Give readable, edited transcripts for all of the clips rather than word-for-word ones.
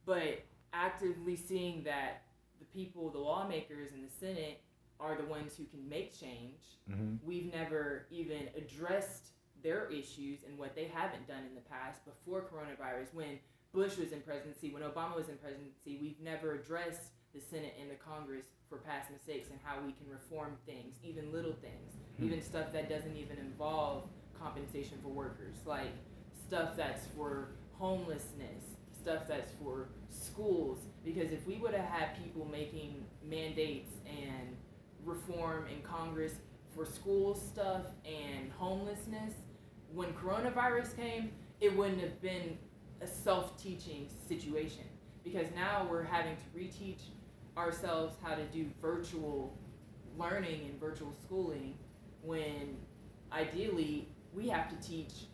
but actively seeing that the people, the lawmakers in the Senate, are the ones who can make change. We've never even addressed their issues and what they haven't done in the past before coronavirus. When Bush was in presidency, when Obama was in presidency, we've never addressed the Senate and the Congress for past mistakes and how we can reform things, even little things, even stuff that doesn't even involve compensation for workers, like stuff that's for homelessness, stuff that's for schools. Because if we would have had people making mandates and reform in Congress for school stuff and homelessness, when coronavirus came, it wouldn't have been a self-teaching situation, because now we're having to reteach ourselves how to do virtual learning and virtual schooling, when ideally we have to teach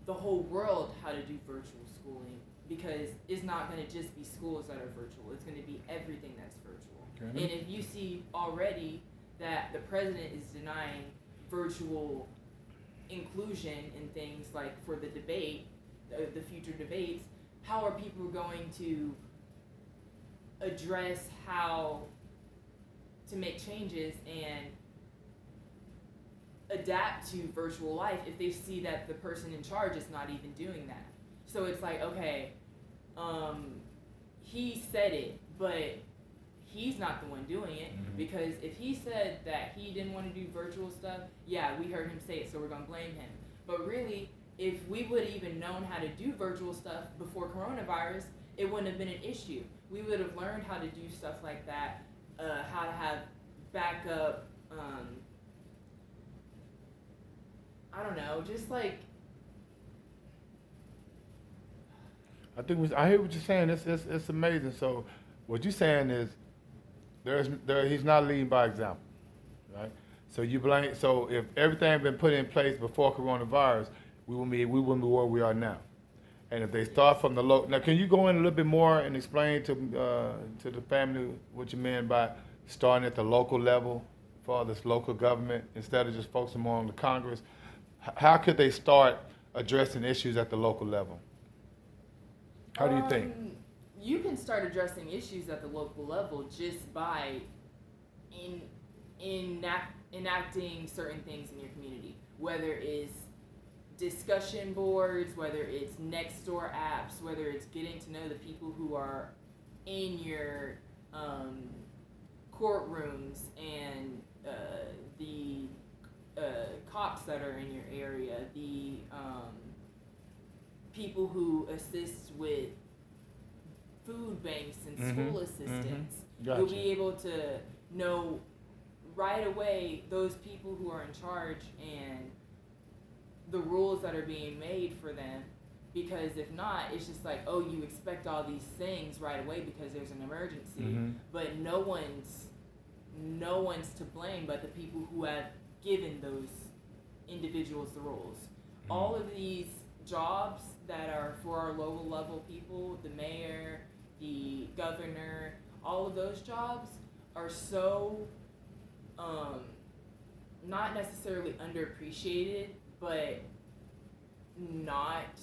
the whole world how to do virtual schooling, because it's not going to just be schools that are virtual, it's going to be everything that's virtual. And if you see already that the president is denying virtual inclusion in things like for the debate, the future debates, how are people going to address how to make changes and adapt to virtual life if they see that the person in charge is not even doing that? So it's like, okay, he said it, but he's not the one doing it, because if he said that he didn't want to do virtual stuff, yeah, we heard him say it, so we're going to blame him. But really, if we would have even known how to do virtual stuff before coronavirus, it wouldn't have been an issue. We would have learned how to do stuff like that, how to have backup, I don't know, just like... I hear what you're saying. It's amazing. So what you're saying is he's not leading by example, right? So you blame. So if everything had been put in place before coronavirus, we wouldn't be where we are now. And if they start from the low, now can you go in a little bit more and explain to the family what you mean by starting at the local level for this local government instead of just focusing more on the Congress? How could they start addressing issues at the local level? How do you think? You can start addressing issues at the local level just by enacting certain things in your community, whether it's discussion boards, whether it's next door apps, whether it's getting to know the people who are in your courtrooms and the cops that are in your area, the people who assist with food banks and school assistance. Gotcha. You'll be able to know right away those people who are in charge and the rules that are being made for them, because if not, it's just like, oh, you expect all these things right away because there's an emergency, but no one's to blame but the people who have given those individuals the rules. All of these jobs that are for our local level people, the mayor, the governor, all of those jobs are so not necessarily underappreciated, but not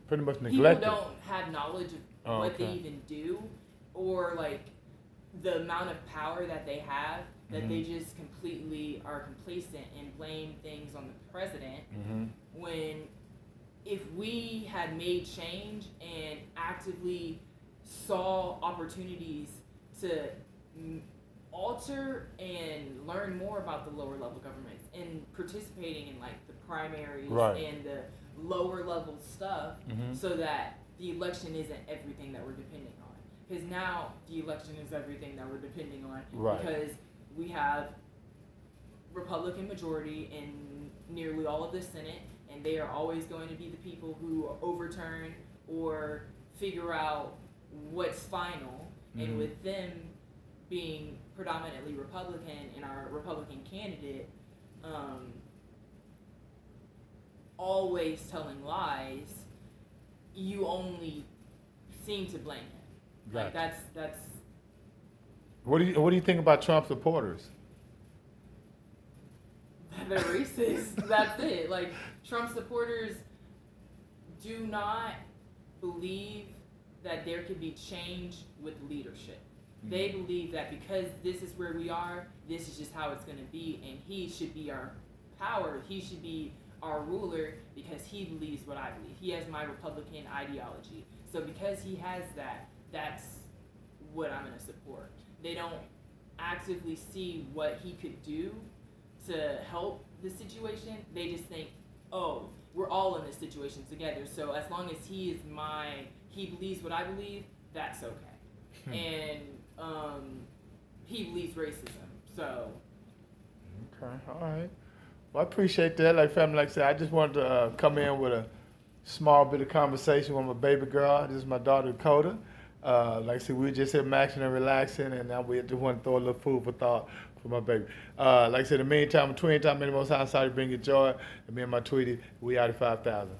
pretty much neglected. People don't have knowledge of what they even do, or like the amount of power that they have, that they just completely are complacent and blame things on the president, when if we had made change and actively saw opportunities to alter and learn more about the lower level governments and participating in like the primaries and the lower level stuff, so that the election isn't everything that we're depending on. Because now the election is everything that we're depending on, because we have Republican majority in nearly all of the Senate, and they are always going to be the people who overturn or figure out what's final. And with them being predominantly Republican and our Republican candidate always telling lies, you only seem to blame him. Like that's. What do you think about Trump supporters? They're racist. That's it. Like, Trump supporters do not believe that there could be change with leadership. They believe that because this is where we are, this is just how it's going to be, and he should be our power. He should be our ruler because he believes what I believe. He has my Republican ideology. So because he has that, that's what I'm going to support. They don't actively see what he could do to help the situation. They just think, oh, we're all in this situation together. So as long as he believes what I believe, that's okay. And he believes racism. So. Okay, all right. Well, I appreciate that. Like family, like I said, I just wanted to come in with a small bit of conversation with my baby girl. This is my daughter, Dakota. Like I said, we were just here maxing and relaxing, and now we just want to throw a little food for thought for my baby. Like I said, in the meantime, between time, many most high, sorry to bring you joy. And me and my Tweety, we out of 5,000.